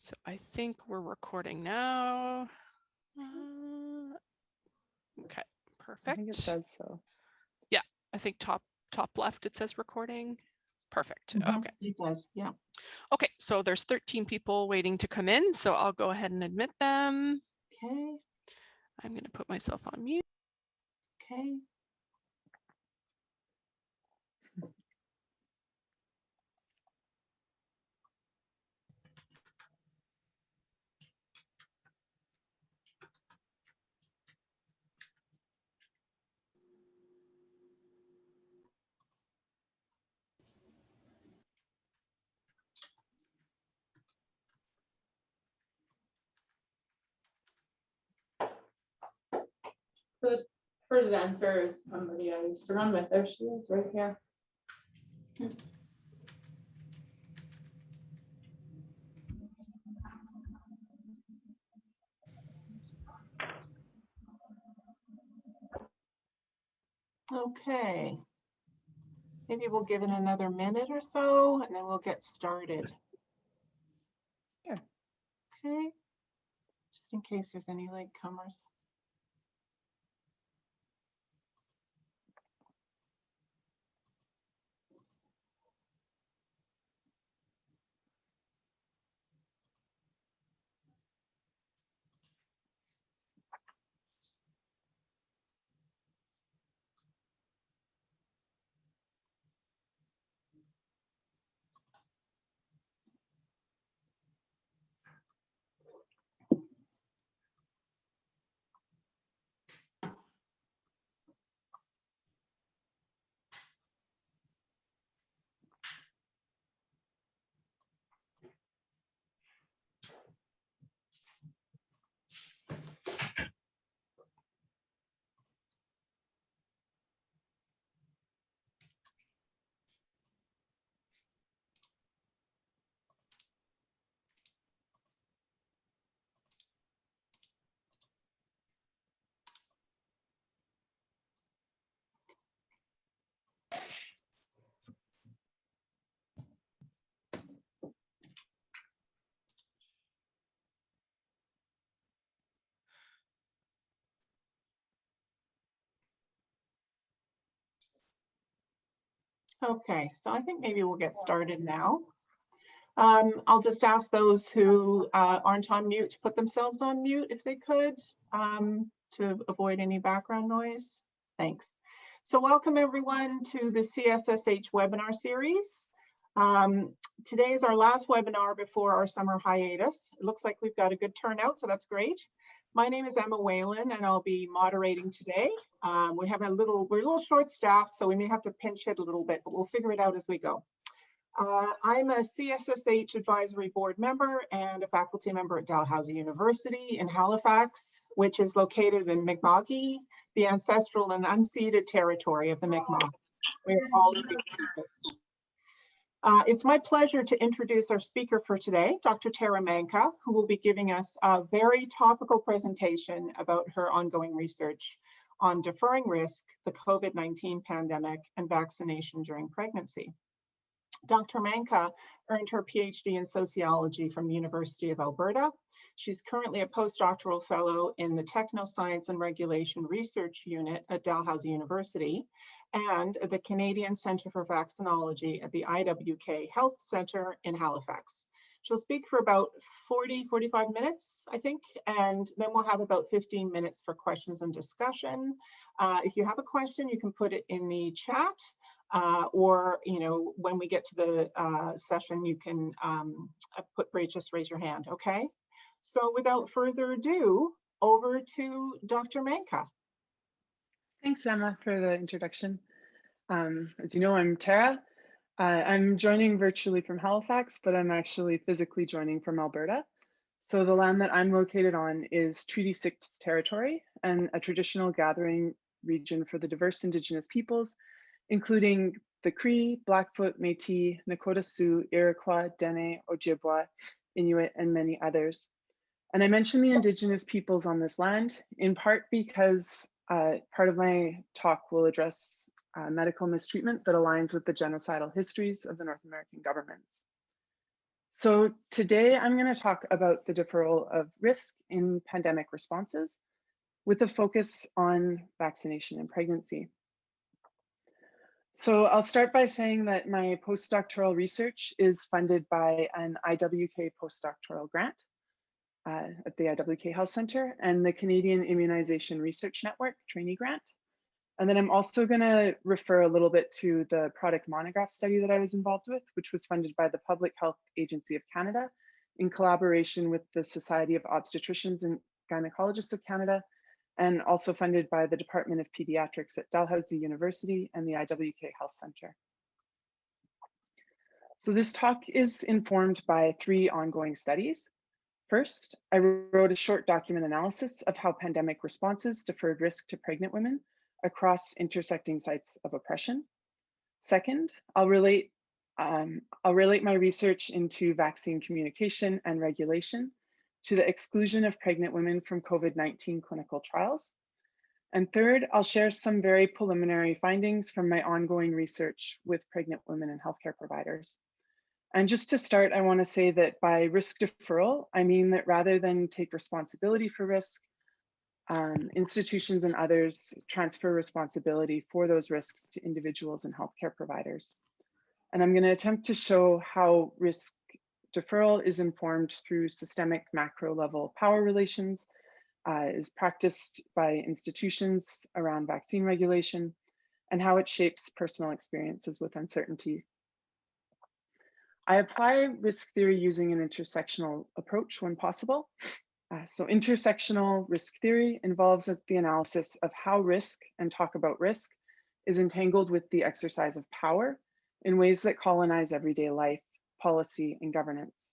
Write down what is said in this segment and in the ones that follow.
So I think we're recording now. Okay, perfect. I think it says so. Yeah, I think top left it says recording. Perfect. Mm-hmm. Okay. It does, yeah. Okay, so there's 13 people waiting to come in, so I'll go ahead and admit them. Okay, I'm going to put myself on mute. okay. This presenter is somebody I used to run with. There she is, right here. Okay. Maybe we'll give it another minute or so and then we'll get started. Yeah. Okay. Just in case there's any latecomers. Okay, so I think maybe we'll get started now. I'll just ask those who aren't on mute to put themselves on mute if they could, to avoid any background noise. Thanks. So welcome everyone to the CSSH webinar series. Today is our last webinar before our summer hiatus. It looks like we've got a good turnout, so that's great. My name is Emma Whalen and I'll be moderating today. We're a little short staffed, so we may have to pinch hit a little bit, but we'll figure it out as we go. I'm a CSSH advisory board member and a faculty member at Dalhousie University in Halifax, which is located in Mi'kmaq, the ancestral and unceded territory of the Mi'kmaq. We're all First Peoples. It's my pleasure to introduce our speaker for today, Dr. Terra Manca, who will be giving us a very topical presentation about her ongoing research on deferring risk, the COVID-19 pandemic, and vaccination during pregnancy. Dr. Manca earned her PhD in sociology from the University of Alberta. She's currently a postdoctoral fellow in the Technoscience and Regulation Research Unit at Dalhousie University and the Canadian Centre for Vaccinology at the IWK Health Centre in Halifax. She'll speak for about 45 minutes, I think, and then we'll have about 15 minutes for questions and discussion. If you have a question, you can put it in the chat. Or, when we get to the session, you can just raise your hand, okay? So without further ado, over to Dr. Manca. Thanks, Emma, for the introduction. As you know, I'm Terra. I'm joining virtually from Halifax, but I'm actually physically joining from Alberta. So the land that I'm located on is Treaty 6 territory and a traditional gathering region for the diverse Indigenous peoples, including the Cree, Blackfoot, Métis, Nakota Sioux, Iroquois, Dene, Ojibwa, Inuit, and many others. And I mention the Indigenous peoples on this land in part because part of my talk will address medical mistreatment that aligns with the genocidal histories of the North American governments. So today I'm going to talk about the deferral of risk in pandemic responses with a focus on vaccination and pregnancy. So I'll start by saying that my postdoctoral research is funded by an IWK postdoctoral grant at the IWK Health Centre and the Canadian Immunization Research Network trainee grant. And then I'm also going to refer a little bit to the product monograph study that I was involved with, which was funded by the Public Health Agency of Canada in collaboration with the Society of Obstetricians and Gynecologists of Canada, and also funded by the Department of Pediatrics at Dalhousie University and the IWK Health Centre. So this talk is informed by 3 ongoing studies. First, I wrote a short document analysis of how pandemic responses deferred risk to pregnant women across intersecting sites of oppression. Second, I'll relate my research into vaccine communication and regulation to the exclusion of pregnant women from COVID-19 clinical trials. And third, I'll share some very preliminary findings from my ongoing research with pregnant women and healthcare providers. And just to start, I want to say that by risk deferral, I mean that rather than take responsibility for risk, institutions and others transfer responsibility for those risks to individuals and healthcare providers. And I'm going to attempt to show how risk deferral is informed through systemic macro level power relations, is practiced by institutions around vaccine regulation, and how it shapes personal experiences with uncertainty. I apply risk theory using an intersectional approach when possible. So intersectional risk theory involves the analysis of how risk, and talk about risk, is entangled with the exercise of power in ways that colonize everyday life, policy, and governance.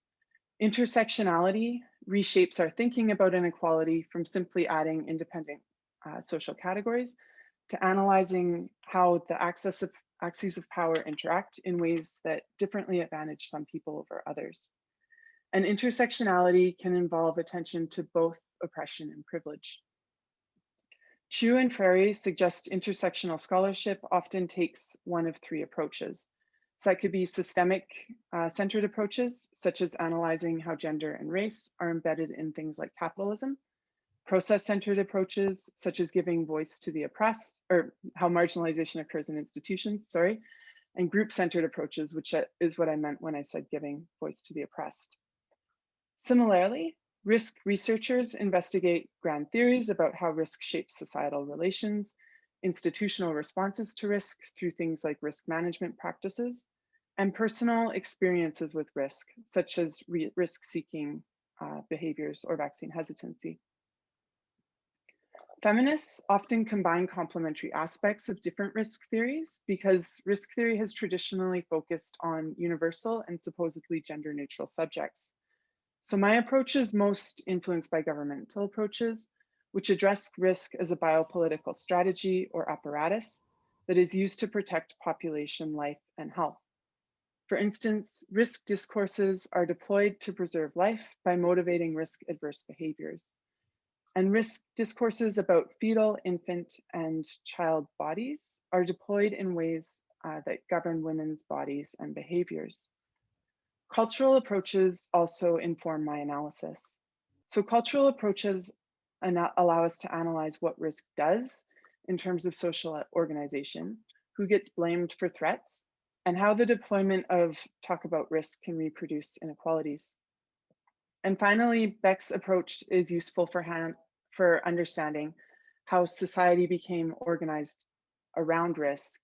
Intersectionality reshapes our thinking about inequality from simply adding independent social categories to analyzing how the axes of power interact in ways that differently advantage some people over others. And intersectionality can involve attention to both oppression and privilege. Chu and Frary suggest intersectional scholarship often takes one of 3 approaches. So that could be systemic centered approaches, such as analyzing how gender and race are embedded in things like capitalism, process-centered approaches, such as giving voice to the oppressed, or how marginalization occurs in institutions, and group-centered approaches, which is what I meant when I said giving voice to the oppressed. Similarly, risk researchers investigate grand theories about how risk shapes societal relations, institutional responses to risk through things like risk management practices, and personal experiences with risk, such as risk-seeking behaviors or vaccine hesitancy. Feminists often combine complementary aspects of different risk theories because risk theory has traditionally focused on universal and supposedly gender-neutral subjects. So my approach is most influenced by governmental approaches, which address risk as a biopolitical strategy or apparatus that is used to protect population life and health. For instance, risk discourses are deployed to preserve life by motivating risk-adverse behaviors. And risk discourses about fetal, infant, and child bodies are deployed in ways that govern women's bodies and behaviors. Cultural approaches also inform my analysis. So cultural approaches allow us to analyze what risk does in terms of social organization, who gets blamed for threats, and how the deployment of talk about risk can reproduce inequalities. And finally, Beck's approach is useful for understanding how society became organized around risk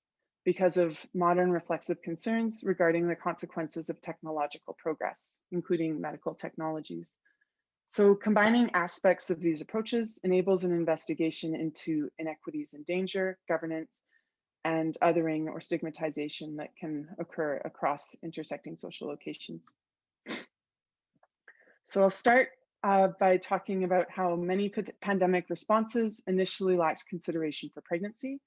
because of modern reflexive concerns regarding the consequences of technological progress, including medical technologies. So combining aspects of these approaches enables an investigation into inequities in danger, governance, and othering or stigmatization that can occur across intersecting social locations. So I'll start by talking about how many pandemic responses initially lacked consideration for pregnancy,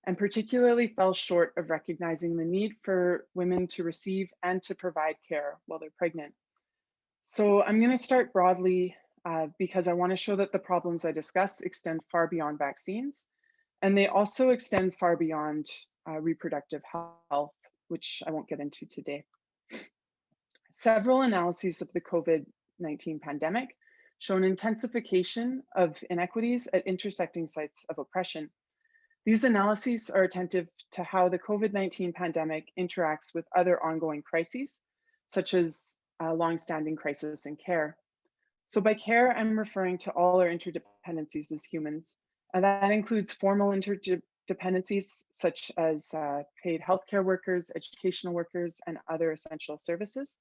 and particularly fell short of recognizing the need for women to receive and to provide care while they're pregnant. So I'm going to start broadly because I want to show that the problems I discuss extend far beyond vaccines, and they also extend far beyond reproductive health, which I won't get into today. several analyses of the COVID-19 pandemic show an intensification of inequities at intersecting sites of oppression. These analyses are attentive to how the COVID-19 pandemic interacts with other ongoing crises, such as a long-standing crisis in care. So by care, I'm referring to all our interdependencies as humans, and that includes formal interdependencies such as paid healthcare workers, educational workers, and other essential services,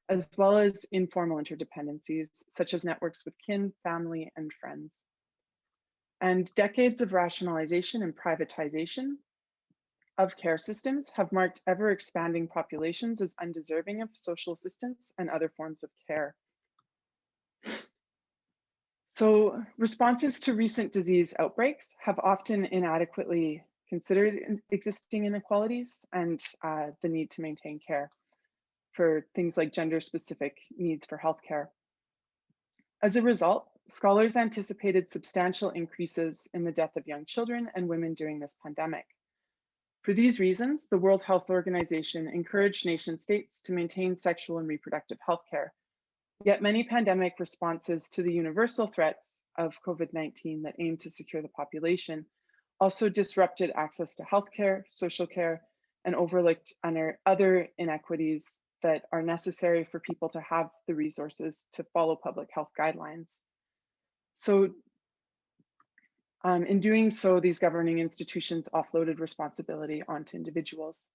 as well as informal interdependencies such as networks with kin, family, and friends. And decades of rationalization and privatization of care systems have marked ever expanding populations as undeserving of social assistance and other forms of care. So responses to recent disease outbreaks have often inadequately considered existing inequalities and the need to maintain care for things like gender-specific needs for healthcare. As a result, scholars anticipated substantial increases in the death of young children and women during this pandemic. For these reasons, the World Health Organization encouraged nation states to maintain sexual and reproductive health care. Yet many pandemic responses to the universal threats of COVID-19 that aim to secure the population also disrupted access to healthcare, social care, and overlooked other inequities that are necessary for people to have the resources to follow public health guidelines. So in doing so, these governing institutions offloaded responsibility onto individuals.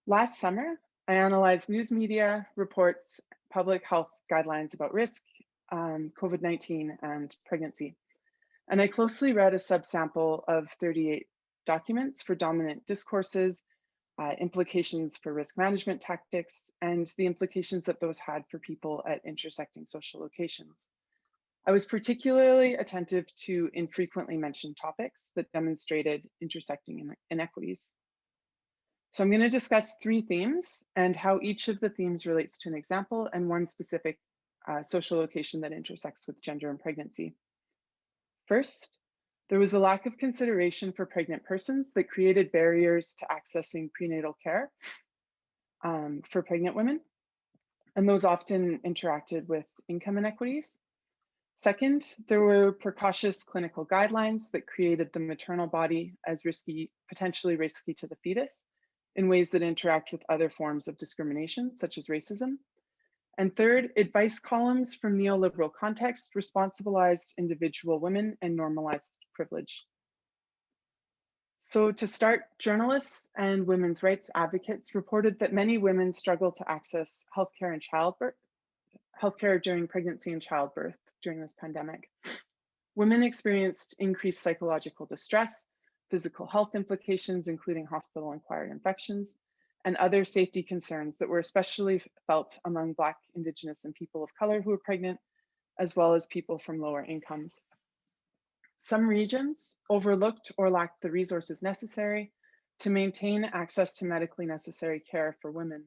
Last summer, I analyzed news media reports, public health guidelines about risk, COVID-19, and pregnancy. And I closely read a subsample of 38 documents for dominant discourses, implications for risk management tactics, and the implications that those had for people at intersecting social locations. I was particularly attentive to infrequently mentioned topics that demonstrated intersecting inequities. So I'm going to discuss 3 themes and how each of the themes relates to an example and one specific social location that intersects with gender and pregnancy. First, there was a lack of consideration for pregnant persons that created barriers to accessing prenatal care for pregnant women, and those often interacted with income inequities. Second, there were precocious clinical guidelines that created the maternal body as risky, potentially risky to the fetus in ways that interact with other forms of discrimination, such as racism. And third, advice columns from neoliberal contexts responsibilized individual women and normalized privilege. So to start, journalists and women's rights advocates reported that many women struggle to access healthcare and childbirth, healthcare during pregnancy and childbirth during this pandemic. Women experienced increased psychological distress, physical health implications, including hospital-acquired infections, and other safety concerns that were especially felt among Black, Indigenous, and people of color who were pregnant, as well as people from lower incomes. Some regions overlooked or lacked the resources necessary to maintain access to medically necessary care for women.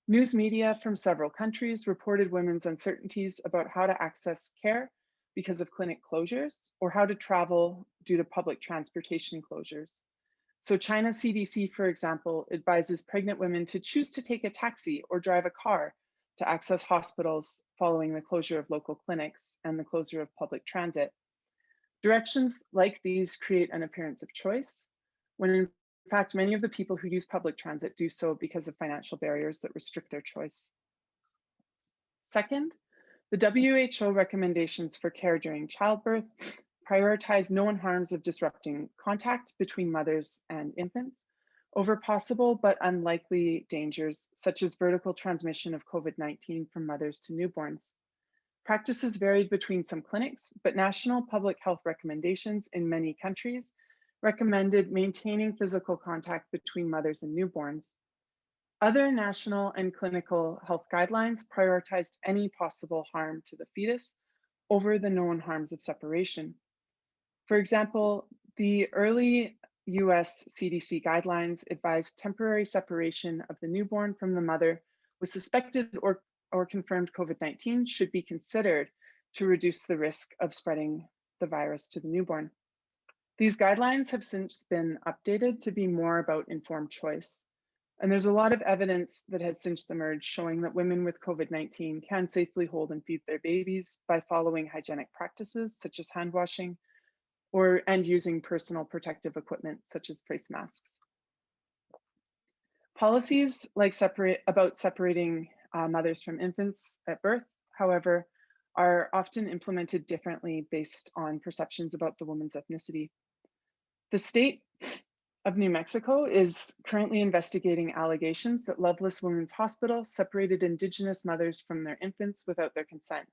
News media from several countries reported women's uncertainties about how to access care because of clinic closures or how to travel due to public transportation closures. So China CDC, for example, advises pregnant women to choose to take a taxi or drive a car to access hospitals following the closure of local clinics and the closure of public transit. Directions like these create an appearance of choice, when in fact, many of the people who use public transit do so because of financial barriers that restrict their choice. Second, the WHO recommendations for care during childbirth prioritize known harms of disrupting contact between mothers and infants over possible but unlikely dangers, such as vertical transmission of COVID-19 from mothers to newborns. Practices varied between some clinics, but national public health recommendations in many countries recommended maintaining physical contact between mothers and newborns. Other national and clinical health guidelines prioritized any possible harm to the fetus over the known harms of separation. For example, the early US CDC guidelines advised temporary separation of the newborn from the mother with suspected or confirmed COVID-19 should be considered to reduce the risk of spreading the virus to the newborn. These guidelines have since been updated to be more about informed choice. And there's a lot of evidence that has since emerged showing that women with COVID-19 can safely hold and feed their babies by following hygienic practices such as hand washing and using personal protective equipment such as face masks. Policies like separating mothers from infants at birth, however, are often implemented differently based on perceptions about the woman's ethnicity. The state of New Mexico is currently investigating allegations that Loveless Women's Hospital separated Indigenous mothers from their infants without their consent.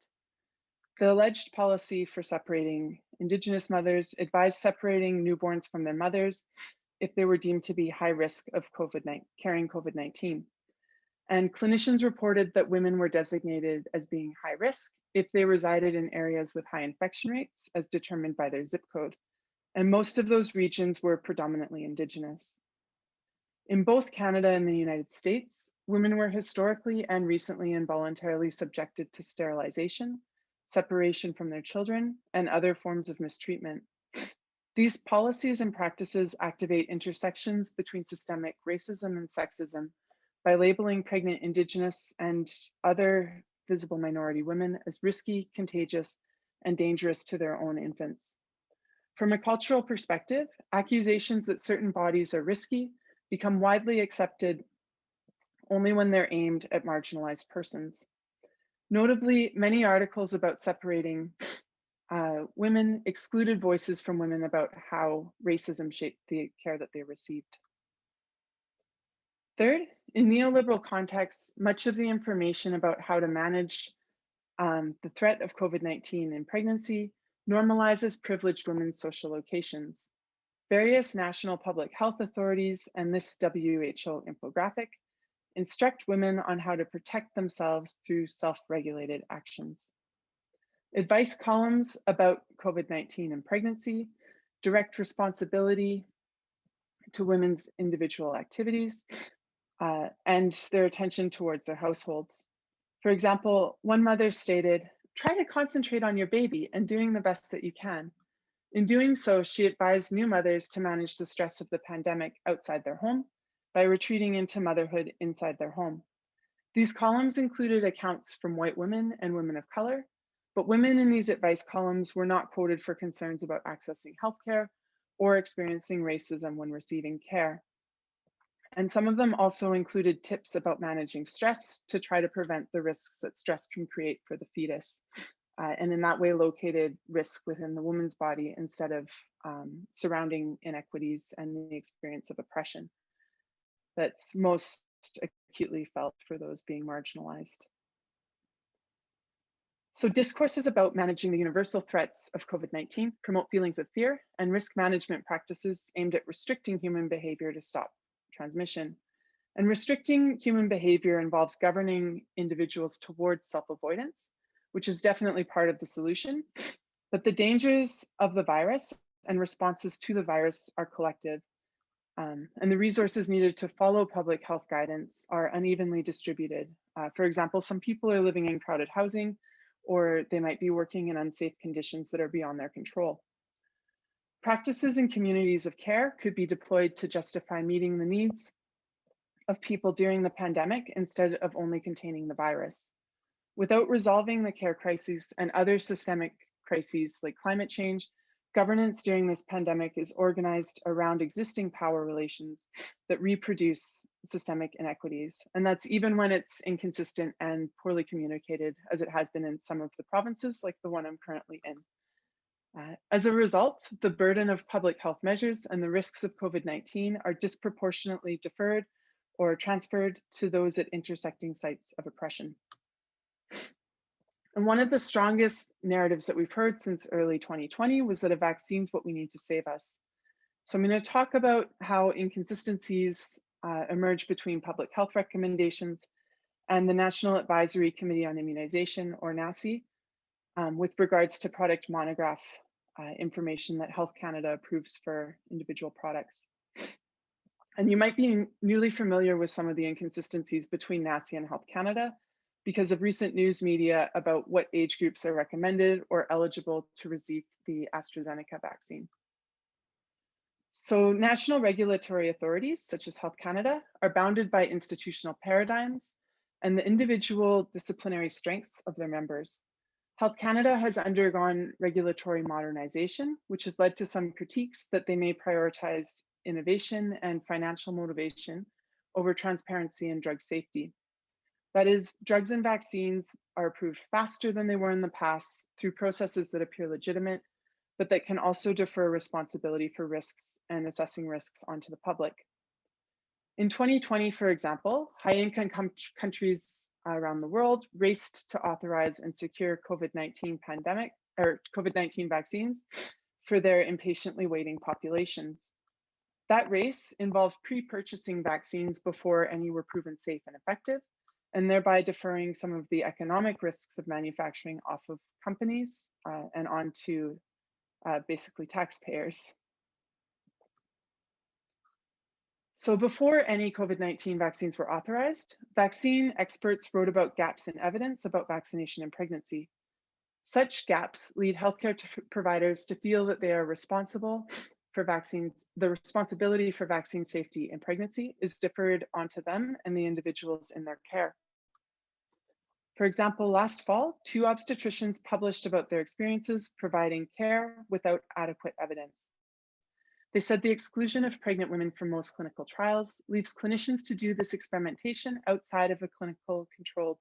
The alleged policy for separating Indigenous mothers advised separating newborns from their mothers if they were deemed to be high risk of carrying COVID-19. And clinicians reported that women were designated as being high risk if they resided in areas with high infection rates as determined by their zip code. And most of those regions were predominantly Indigenous. In both Canada and the United States, women were historically and recently involuntarily subjected to sterilization, separation from their children, and other forms of mistreatment. These policies and practices activate intersections between systemic racism and sexism by labeling pregnant Indigenous and other visible minority women as risky, contagious, and dangerous to their own infants. From a cultural perspective, accusations that certain bodies are risky become widely accepted only when they're aimed at marginalized persons. Notably, many articles about separating women excluded voices from women about how racism shaped the care that they received. Third, in neoliberal contexts, much of the information about how to manage the threat of COVID-19 in pregnancy normalizes privileged women's social locations. Various national public health authorities and this WHO infographic instruct women on how to protect themselves through self-regulated actions. Advice columns about COVID-19 and pregnancy direct responsibility to women's individual activities and their attention towards their households. For example, one mother stated, "Try to concentrate on your baby and doing the best that you can." In doing so, she advised new mothers to manage the stress of the pandemic outside their home by retreating into motherhood inside their home. These columns included accounts from white women and women of color, but women in these advice columns were not quoted for concerns about accessing healthcare or experiencing racism when receiving care. And some of them also included tips about managing stress to try to prevent the risks that stress can create for the fetus. And in that way located risk within the woman's body instead of surrounding inequities and the experience of oppression that's most acutely felt for those being marginalized. So discourses about managing the universal threats of COVID-19 promote feelings of fear and risk management practices aimed at restricting human behavior to stop transmission. And restricting human behavior involves governing individuals towards self-avoidance, which is definitely part of the solution. But the dangers of the virus and responses to the virus are collective. And the resources needed to follow public health guidance are unevenly distributed. For example, some people are living in crowded housing, or they might be working in unsafe conditions that are beyond their control. Practices in communities of care could be deployed to justify meeting the needs of people during the pandemic instead of only containing the virus. Without resolving the care crises and other systemic crises like climate change, governance during this pandemic is organized around existing power relations that reproduce systemic inequities. And that's even when it's inconsistent and poorly communicated, as it has been in some of the provinces, like the one I'm currently in. As a result, the burden of public health measures and the risks of COVID-19 are disproportionately deferred or transferred to those at intersecting sites of oppression. And one of the strongest narratives that we've heard since early 2020 was that a vaccine's what we need to save us. So I'm going to talk about how inconsistencies emerge between public health recommendations and the National Advisory Committee on Immunization, or NACI, with regards to product monograph information that Health Canada approves for individual products. And you might be newly familiar with some of the inconsistencies between NACI and Health Canada because of recent news media about what age groups are recommended or eligible to receive the AstraZeneca vaccine. So national regulatory authorities, such as Health Canada, are bounded by institutional paradigms and the individual disciplinary strengths of their members. Health Canada has undergone regulatory modernization, which has led to some critiques that they may prioritize innovation and financial motivation over transparency and drug safety. That is, drugs and vaccines are approved faster than they were in the past through processes that appear legitimate, but that can also defer responsibility for risks and assessing risks onto the public. In 2020, for example, high-income countries around the world raced to authorize and secure COVID-19 vaccines for their impatiently waiting populations. That race involved pre-purchasing vaccines before any were proven safe and effective, and thereby deferring some of the economic risks of manufacturing off of companies and onto basically taxpayers. So before any COVID-19 vaccines were authorized, vaccine experts wrote about gaps in evidence about vaccination and pregnancy. Such gaps lead healthcare providers to feel that they are responsible for vaccines. The responsibility for vaccine safety in pregnancy is deferred onto them and the individuals in their care. For example, last fall, 2 obstetricians published about their experiences providing care without adequate evidence. They said the exclusion of pregnant women from most clinical trials leaves clinicians to do this experimentation outside of a controlled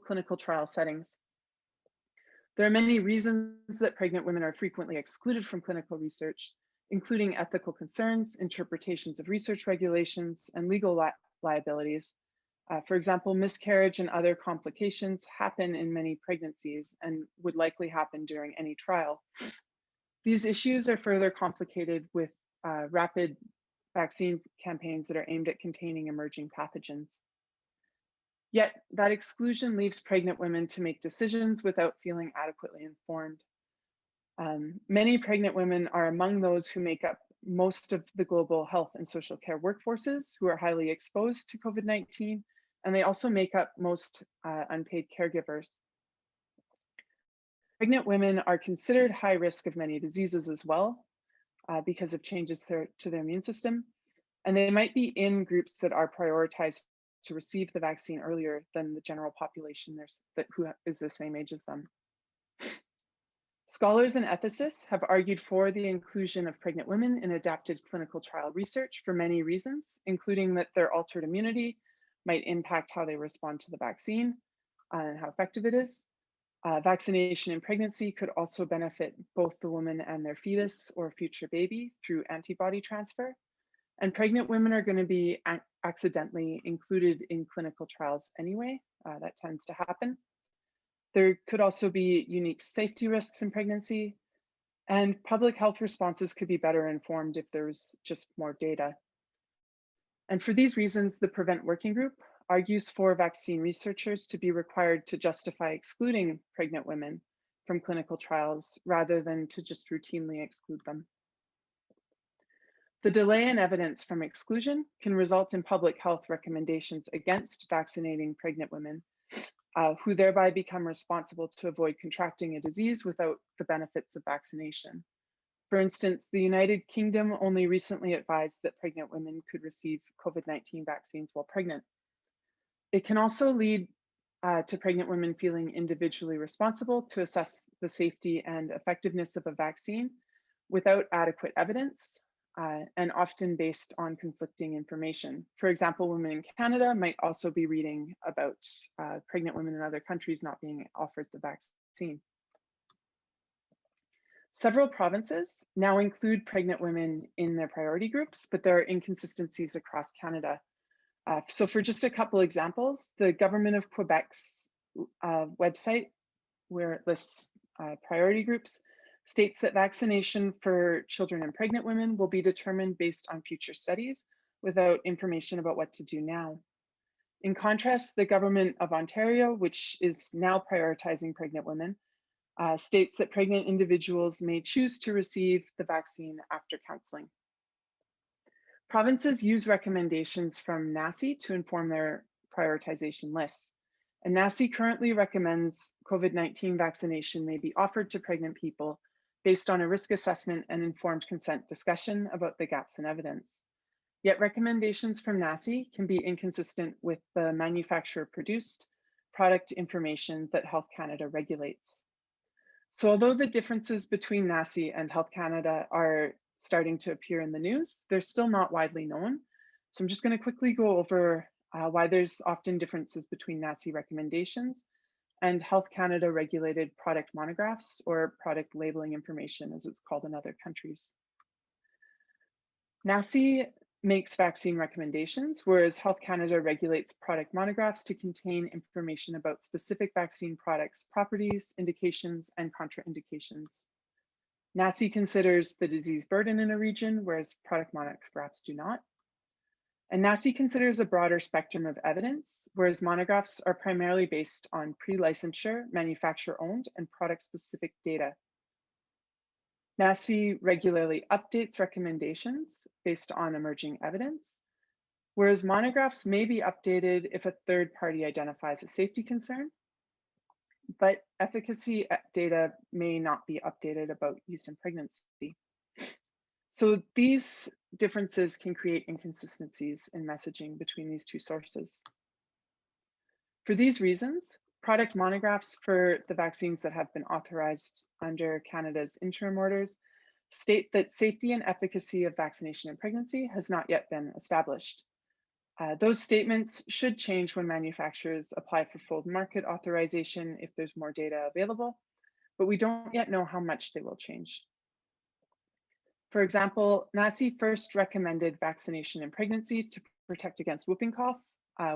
clinical trial settings. There are many reasons that pregnant women are frequently excluded from clinical research, including ethical concerns, interpretations of research regulations, and legal liabilities. For example, miscarriage and other complications happen in many pregnancies and would likely happen during any trial. These issues are further complicated with rapid vaccine campaigns that are aimed at containing emerging pathogens. Yet that exclusion leaves pregnant women to make decisions without feeling adequately informed. Many pregnant women are among those who make up most of the global health and social care workforces who are highly exposed to COVID-19, and they also make up most unpaid caregivers. Pregnant women are considered high risk of many diseases as well because of changes to their immune system, and they might be in groups that are prioritized to receive the vaccine earlier than the general population who is the same age as them. Scholars and ethicists have argued for the inclusion of pregnant women in adapted clinical trial research for many reasons, including that their altered immunity might impact how they respond to the vaccine and how effective it is. Vaccination in pregnancy could also benefit both the woman and their fetus or future baby through antibody transfer. And pregnant women are going to be accidentally included in clinical trials anyway. That tends to happen. There could also be unique safety risks in pregnancy, and public health responses could be better informed if there's just more data. And for these reasons, the Prevent Working Group argues for vaccine researchers to be required to justify excluding pregnant women from clinical trials rather than to just routinely exclude them. The delay in evidence from exclusion can result in public health recommendations against vaccinating pregnant women, who thereby become responsible to avoid contracting a disease without the benefits of vaccination. For instance, the United Kingdom only recently advised that pregnant women could receive COVID-19 vaccines while pregnant. It can also lead to pregnant women feeling individually responsible to assess the safety and effectiveness of a vaccine without adequate evidence, and often based on conflicting information. For example, women in Canada might also be reading about pregnant women in other countries not being offered the vaccine. Several provinces now include pregnant women in their priority groups, but there are inconsistencies across Canada. So for just a couple examples, the government of Quebec's website, where it lists priority groups, states that vaccination for children and pregnant women will be determined based on future studies without information about what to do now. In contrast, the government of Ontario, which is now prioritizing pregnant women, states that pregnant individuals may choose to receive the vaccine after counseling. Provinces use recommendations from NACI to inform their prioritization lists. And NACI currently recommends COVID-19 vaccination may be offered to pregnant people based on a risk assessment and informed consent discussion about the gaps in evidence. Yet recommendations from NACI can be inconsistent with the manufacturer-produced product information that Health Canada regulates. So although the differences between NACI and Health Canada are starting to appear in the news, they're still not widely known. So I'm just going to quickly go over why there's often differences between NACI recommendations and Health Canada regulated product monographs, or product labeling information as it's called in other countries. NACI makes vaccine recommendations, whereas Health Canada regulates product monographs to contain information about specific vaccine products' properties, indications, and contraindications. NACI considers the disease burden in a region, whereas product monographs do not. And NACI considers a broader spectrum of evidence, whereas monographs are primarily based on pre-licensure, manufacturer-owned, and product-specific data. NACI regularly updates recommendations based on emerging evidence, whereas monographs may be updated if a third party identifies a safety concern, but efficacy data may not be updated about use in pregnancy. So these differences can create inconsistencies in messaging between these two sources. For these reasons, product monographs for the vaccines that have been authorized under Canada's interim orders state that safety and efficacy of vaccination in pregnancy has not yet been established. Those statements should change when manufacturers apply for full market authorization if there's more data available, but we don't yet know how much they will change. For example, NACI first recommended vaccination in pregnancy to protect against whooping cough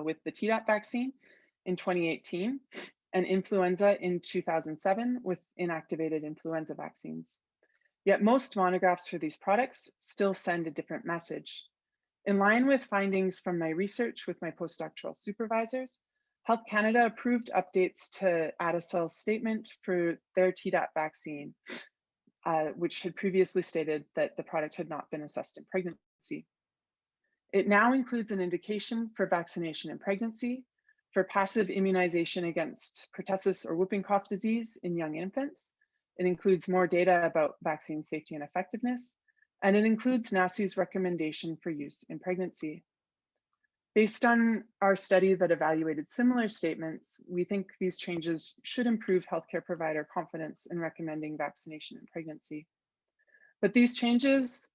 with the Tdap vaccine in 2018, and influenza in 2007 with inactivated influenza vaccines. Yet most monographs for these products still send a different message. In line with findings from my research with my postdoctoral supervisors, Health Canada approved updates to Adacell's statement for their Tdap vaccine, which had previously stated that the product had not been assessed in pregnancy. It now includes an indication for vaccination in pregnancy, for passive immunization against pertussis or whooping cough disease in young infants. It includes more data about vaccine safety and effectiveness, and it includes NACI's recommendation for use in pregnancy. Based on our study that evaluated similar statements, we think these changes should improve healthcare provider confidence in recommending vaccination in pregnancy. But these changes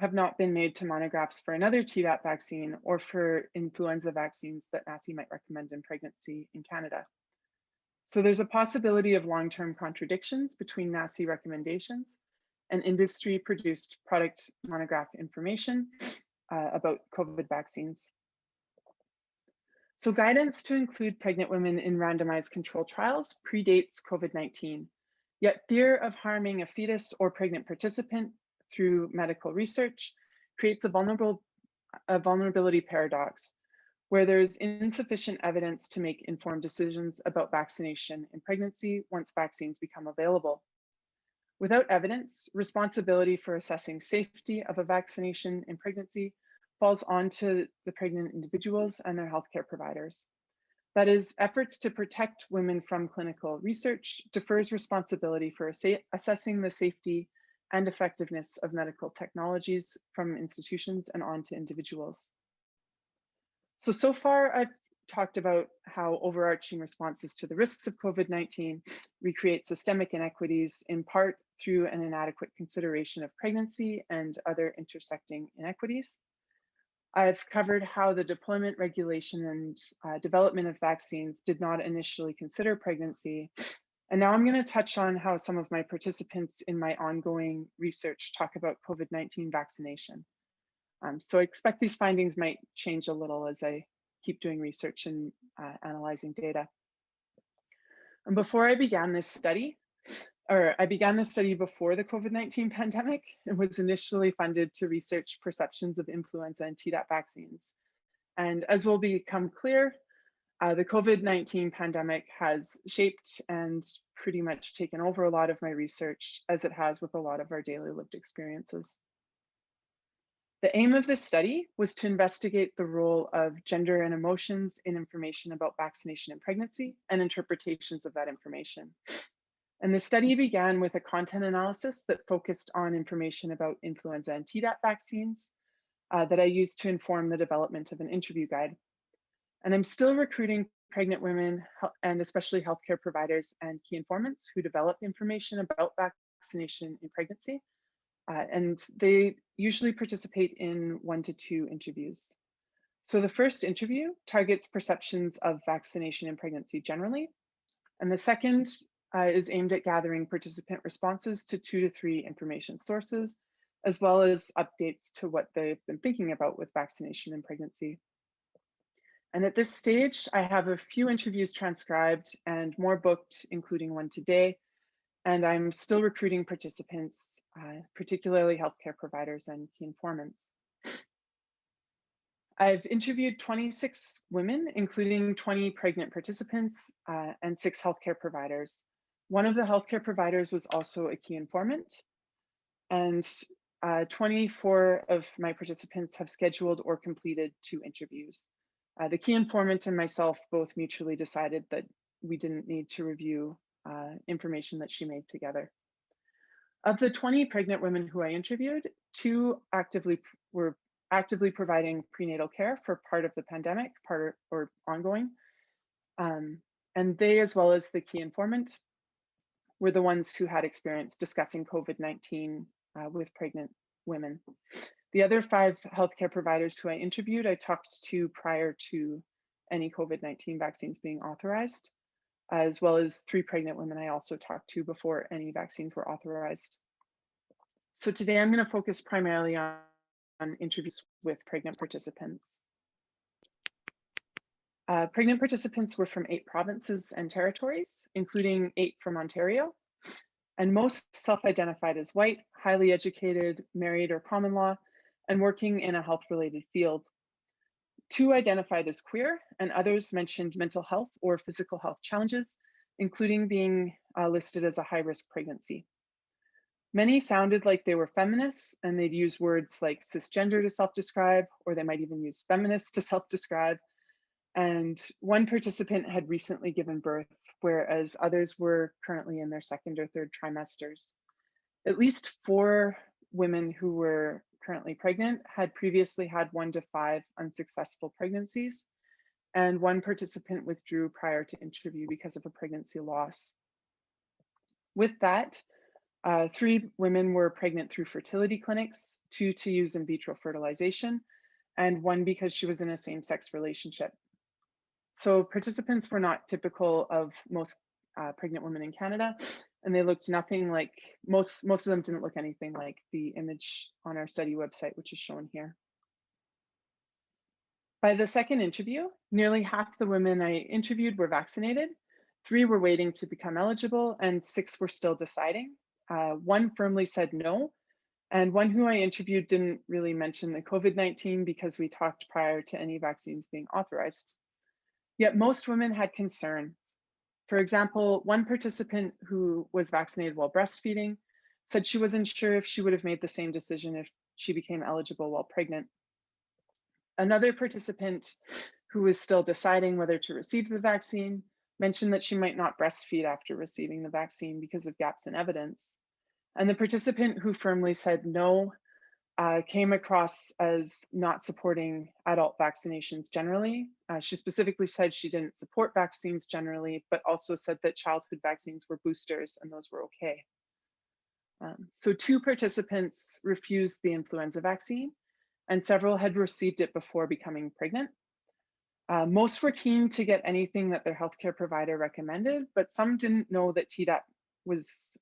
have not been made to monographs for another Tdap vaccine or for influenza vaccines that NACI might recommend in pregnancy in Canada. So there's a possibility of long-term contradictions between NACI recommendations and industry-produced product monograph information about COVID vaccines. So guidance to include pregnant women in randomized controlled trials predates COVID-19, yet fear of harming a fetus or pregnant participant through medical research creates a vulnerability paradox, where there is insufficient evidence to make informed decisions about vaccination in pregnancy once vaccines become available. Without evidence, responsibility for assessing safety of a vaccination in pregnancy falls onto the pregnant individuals and their healthcare providers. That is, efforts to protect women from clinical research defers responsibility for assessing the safety and effectiveness of medical technologies from institutions and onto individuals. So far I've talked about how overarching responses to the risks of COVID-19 recreate systemic inequities, in part through an inadequate consideration of pregnancy and other intersecting inequities. I've covered how the deployment, regulation, and development of vaccines did not initially consider pregnancy. And now I'm going to touch on how some of my participants in my ongoing research talk about COVID-19 vaccination. So I expect these findings might change a little as I keep doing research and analyzing data. And before I began this study, I began this study before the COVID-19 pandemic. It was initially funded to research perceptions of influenza and Tdap vaccines. And as will become clear, the COVID-19 pandemic has shaped and pretty much taken over a lot of my research, as it has with a lot of our daily lived experiences. The aim of this study was to investigate the role of gender and emotions in information about vaccination and pregnancy and interpretations of that information. And the study began with a content analysis that focused on information about influenza and Tdap vaccines that I used to inform the development of an interview guide. And I'm still recruiting pregnant women and especially healthcare providers and key informants who develop information about vaccination in pregnancy. And they usually participate in 1 to 2 interviews. So the first interview targets perceptions of vaccination in pregnancy generally. And the second is aimed at gathering participant responses to 2 to 3 information sources, as well as updates to what they've been thinking about with vaccination in pregnancy. And at this stage, I have a few interviews transcribed and more booked, including one today. And I'm still recruiting participants, particularly healthcare providers and key informants. I've interviewed 26 women, including 20 pregnant participants and 6 healthcare providers. One of the healthcare providers was also a key informant, and 24 of my participants have scheduled or completed 2 interviews. The key informant and myself both mutually decided that we didn't need to review information that she made together. Of the 20 pregnant women who I interviewed, 2 were actively providing prenatal care for part of the pandemic, or ongoing. And they, as well as the key informant, were the ones who had experience discussing COVID-19 with pregnant women. The other 5 healthcare providers who I interviewed, I talked to prior to any COVID-19 vaccines being authorized, as well as 3 pregnant women I also talked to before any vaccines were authorized. So today I'm going to focus primarily on interviews with pregnant participants. Pregnant participants were from 8 provinces and territories, including 8 from Ontario, and most self-identified as white, highly educated, married or common law, and working in a health-related field. 2 identified as queer, and others mentioned mental health or physical health challenges, including being listed as a high-risk pregnancy. Many sounded like they were feminists, and they'd use words like cisgender to self-describe, or they might even use feminist to self-describe. And one participant had recently given birth, whereas others were currently in their 2nd or 3rd trimesters. At least 4 women who were currently pregnant had previously had 1 to 5 unsuccessful pregnancies, and 1 participant withdrew prior to interview because of a pregnancy loss. With that, 3 women were pregnant through fertility clinics, 2 to use in vitro fertilization, and 1 because she was in a same-sex relationship. So participants were not typical of most pregnant women in Canada, and they looked nothing like, most of them didn't look anything like the image on our study website, which is shown here. By the 2nd interview, nearly half the women I interviewed were vaccinated, 3 were waiting to become eligible, and 6 were still deciding. 1 firmly said no, and 1 who I interviewed didn't really mention the COVID-19 because we talked prior to any vaccines being authorized. Yet most women had concerns. For example, 1 participant who was vaccinated while breastfeeding said she wasn't sure if she would have made the same decision if she became eligible while pregnant. Another participant who was still deciding whether to receive the vaccine mentioned that she might not breastfeed after receiving the vaccine because of gaps in evidence. And the participant who firmly said no came across as not supporting adult vaccinations generally. She specifically said she didn't support vaccines generally, but also said that childhood vaccines were boosters and those were okay. So 2 participants refused the influenza vaccine, and several had received it before becoming pregnant. Most were keen to get anything that their healthcare provider recommended, but some didn't know that Tdap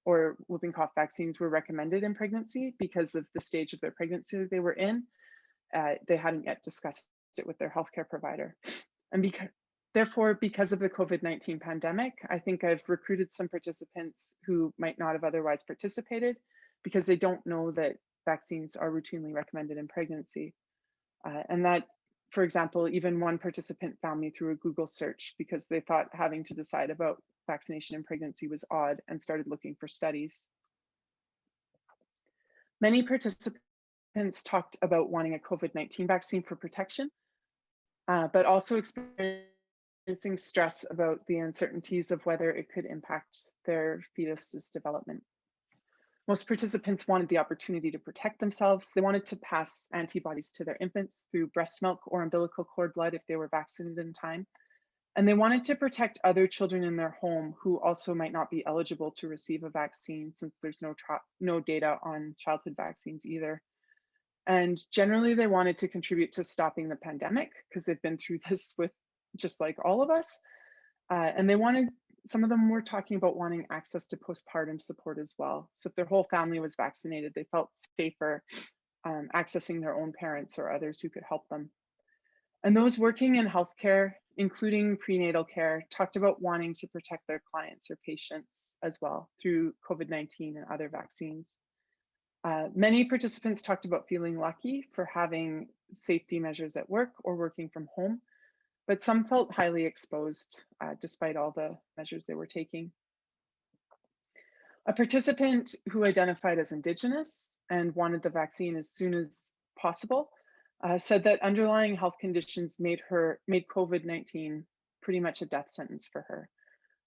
or whooping cough vaccines were recommended in pregnancy because of the stage of their pregnancy they were in. They hadn't yet discussed it with their healthcare provider. And therefore, because of the COVID-19 pandemic, I think I've recruited some participants who might not have otherwise participated because they don't know that vaccines are routinely recommended in pregnancy. And that, for example, even 1 participant found me through a Google search because they thought having to decide about vaccination in pregnancy was odd and started looking for studies. Many participants talked about wanting a COVID-19 vaccine for protection, but also experienced experiencing stress about the uncertainties of whether it could impact their fetus's development. Most participants wanted the opportunity to protect themselves. They wanted to pass antibodies to their infants through breast milk or umbilical cord blood if they were vaccinated in time. And they wanted to protect other children in their home who also might not be eligible to receive a vaccine, since there's no data on childhood vaccines either. And generally, they wanted to contribute to stopping the pandemic because they've been through this with just like all of us. And they wanted, some of them were talking about wanting access to postpartum support as well. So if their whole family was vaccinated, they felt safer accessing their own parents or others who could help them. And those working in healthcare, including prenatal care, talked about wanting to protect their clients or patients as well through COVID-19 and other vaccines. Many participants talked about feeling lucky for having safety measures at work or working from home, but some felt highly exposed despite all the measures they were taking. A participant who identified as Indigenous and wanted the vaccine as soon as possible said that underlying health conditions made COVID-19 pretty much a death sentence for her.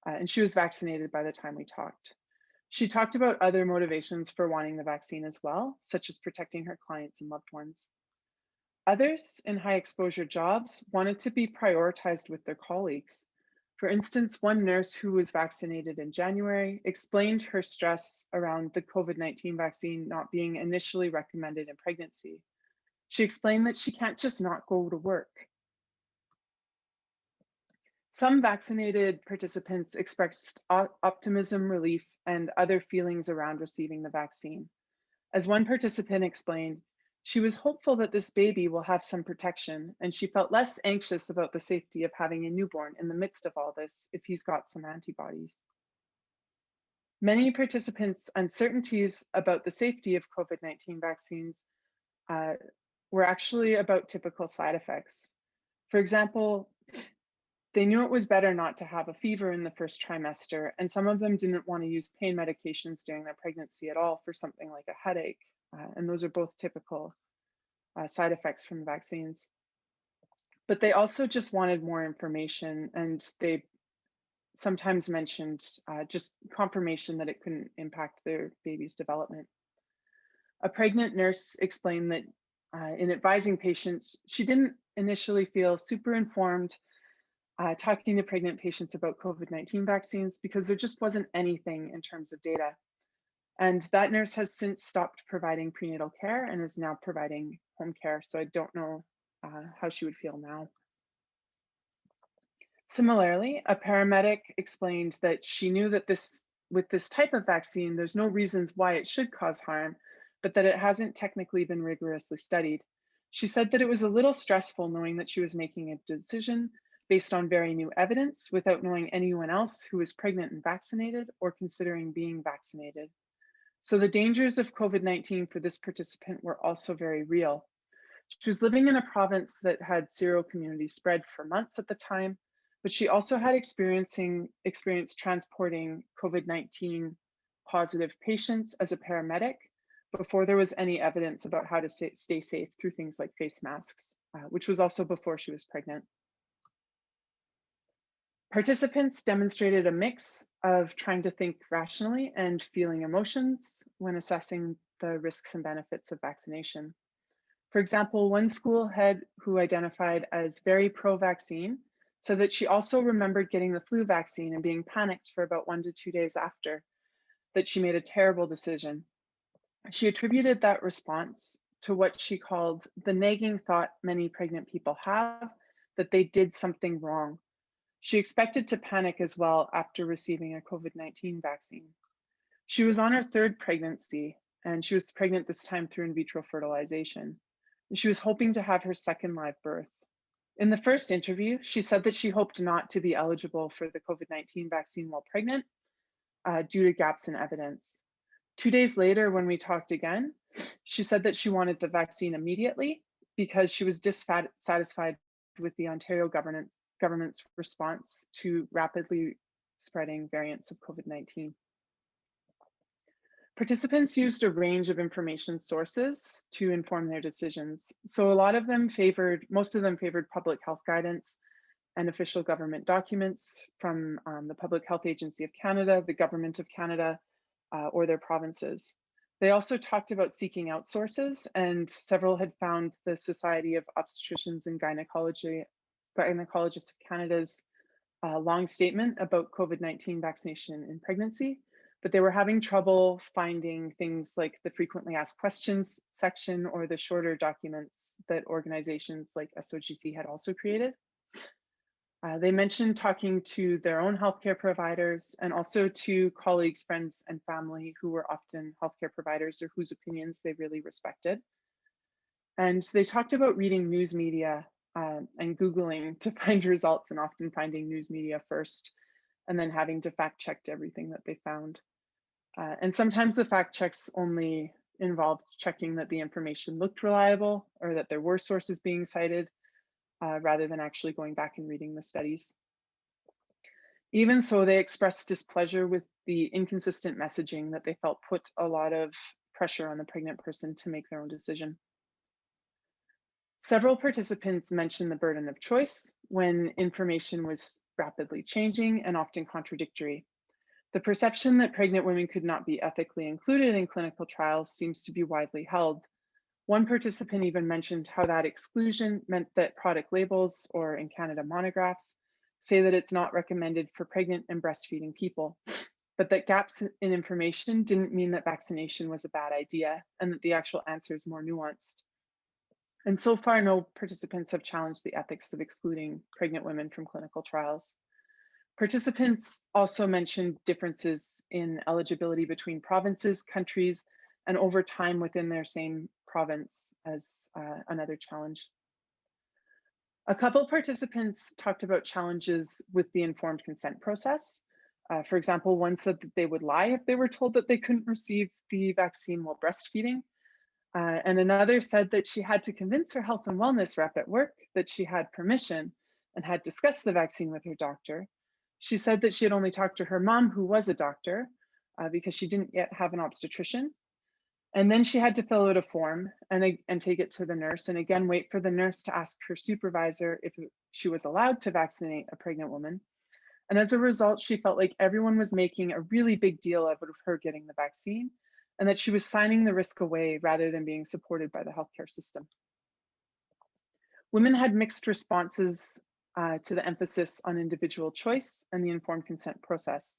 And she was vaccinated by the time we talked. She talked about other motivations for wanting the vaccine as well, such as protecting her clients and loved ones. Others in high exposure jobs wanted to be prioritized with their colleagues. For instance, one nurse who was vaccinated in January explained her stress around the COVID-19 vaccine not being initially recommended in pregnancy. She explained that she can't just not go to work. Some vaccinated participants expressed optimism, relief, and other feelings around receiving the vaccine. As one participant explained, she was hopeful that this baby will have some protection, and she felt less anxious about the safety of having a newborn in the midst of all this if he's got some antibodies. Many participants' uncertainties about the safety of COVID-19 vaccines were actually about typical side effects. For example, they knew it was better not to have a fever in the first trimester, and some of them didn't want to use pain medications during their pregnancy at all for something like a headache. And those are both typical side effects from vaccines. But they also just wanted more information, and they sometimes mentioned just confirmation that it couldn't impact their baby's development. A pregnant nurse explained that in advising patients, she didn't initially feel super informed talking to pregnant patients about COVID-19 vaccines because there just wasn't anything in terms of data. And that nurse has since stopped providing prenatal care and is now providing home care. So I don't know how she would feel now. Similarly, a paramedic explained that she knew that with this type of vaccine, there's no reasons why it should cause harm, but that it hasn't technically been rigorously studied. She said that it was a little stressful knowing that she was making a decision based on very new evidence without knowing anyone else who was pregnant and vaccinated or considering being vaccinated. So the dangers of COVID-19 for this participant were also very real. She was living in a province that had serocommunity spread for months at the time, but she also had experienced transporting COVID-19 positive patients as a paramedic before there was any evidence about how to stay safe through things like face masks, which was also before she was pregnant. Participants demonstrated a mix of trying to think rationally and feeling emotions when assessing the risks and benefits of vaccination. For example, one school head who identified as very pro-vaccine said that she also remembered getting the flu vaccine and being panicked for about 1 to 2 days after, that she made a terrible decision. She attributed that response to what she called the nagging thought many pregnant people have, that they did something wrong. She expected to panic as well after receiving a COVID-19 vaccine. She was on her third pregnancy, and she was pregnant this time through in vitro fertilization. And she was hoping to have her second live birth. In the first interview, she said that she hoped not to be eligible for the COVID-19 vaccine while pregnant due to gaps in evidence. 2 days later, when we talked again, she said that she wanted the vaccine immediately because she was dissatisfied with the Ontario government's response to rapidly spreading variants of COVID-19. Participants used a range of information sources to inform their decisions. So most of them favored public health guidance, and official government documents from the Public Health Agency of Canada, the Government of Canada, or their provinces. They also talked about seeking out sources, and several had found the Society of Obstetricians and Gynecologists of Canada's long statement about COVID-19 vaccination in pregnancy, but they were having trouble finding things like the frequently asked questions section or the shorter documents that organizations like SOGC had also created. They mentioned talking to their own healthcare providers and also to colleagues, friends, and family who were often healthcare providers or whose opinions they really respected. And they talked about reading news media and Googling to find results, and often finding news media first and then having to fact check everything that they found. And sometimes the fact checks only involved checking that the information looked reliable or that there were sources being cited, rather than actually going back and reading the studies. Even so, they expressed displeasure with the inconsistent messaging that they felt put a lot of pressure on the pregnant person to make their own decision. Several participants mentioned the burden of choice when information was rapidly changing and often contradictory. The perception that pregnant women could not be ethically included in clinical trials seems to be widely held. One participant even mentioned how that exclusion meant that product labels, or in Canada, monographs, say that it's not recommended for pregnant and breastfeeding people, but that gaps in information didn't mean that vaccination was a bad idea and that the actual answer is more nuanced. And so far, no participants have challenged the ethics of excluding pregnant women from clinical trials. Participants also mentioned differences in eligibility between provinces, countries, and over time within their same province as another challenge. A couple of participants talked about challenges with the informed consent process. For example, one said that they would lie if they were told that they couldn't receive the vaccine while breastfeeding. And another said that she had to convince her health and wellness rep at work that she had permission and had discussed the vaccine with her doctor. She said that she had only talked to her mom, who was a doctor, because she didn't yet have an obstetrician. And then she had to fill out a form and take it to the nurse, and again, wait for the nurse to ask her supervisor if she was allowed to vaccinate a pregnant woman. And as a result, she felt like everyone was making a really big deal out of her getting the vaccine, and that she was signing the risk away rather than being supported by the healthcare system. Women had mixed responses to the emphasis on individual choice and the informed consent process.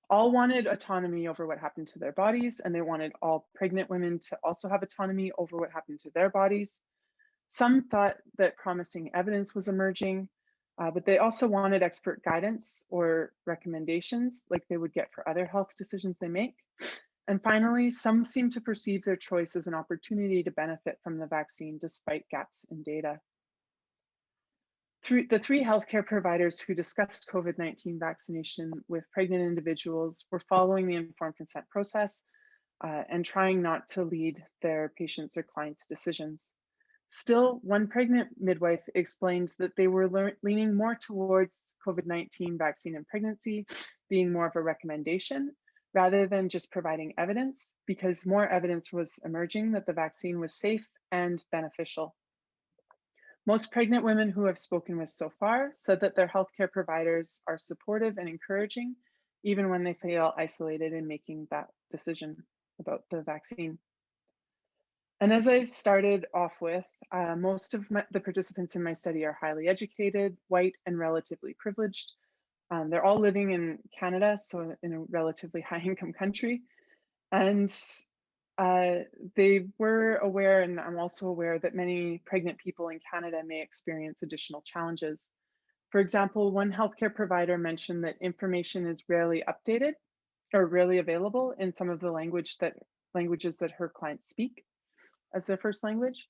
All wanted autonomy over what happened to their bodies, and they wanted all pregnant women to also have autonomy over what happened to their bodies. Some thought that promising evidence was emerging, but they also wanted expert guidance or recommendations like they would get for other health decisions they make. And finally, some seem to perceive their choice as an opportunity to benefit from the vaccine despite gaps in data. The three healthcare providers who discussed COVID-19 vaccination with pregnant individuals were following the informed consent process and trying not to lead their patients' or clients' decisions. Still, one pregnant midwife explained that they were leaning more towards COVID-19 vaccine in pregnancy being more of a recommendation rather than just providing evidence, because more evidence was emerging that the vaccine was safe and beneficial. Most pregnant women who have spoken with so far said that their healthcare providers are supportive and encouraging, even when they feel isolated in making that decision about the vaccine. And as I started off with, most of the participants in my study are highly educated, white, and relatively privileged. They're all living in Canada, so in a relatively high-income country. And they were aware, and I'm also aware, that many pregnant people in Canada may experience additional challenges. For example, one healthcare provider mentioned that information is rarely updated or rarely available in some of the languages that her clients speak as their first language.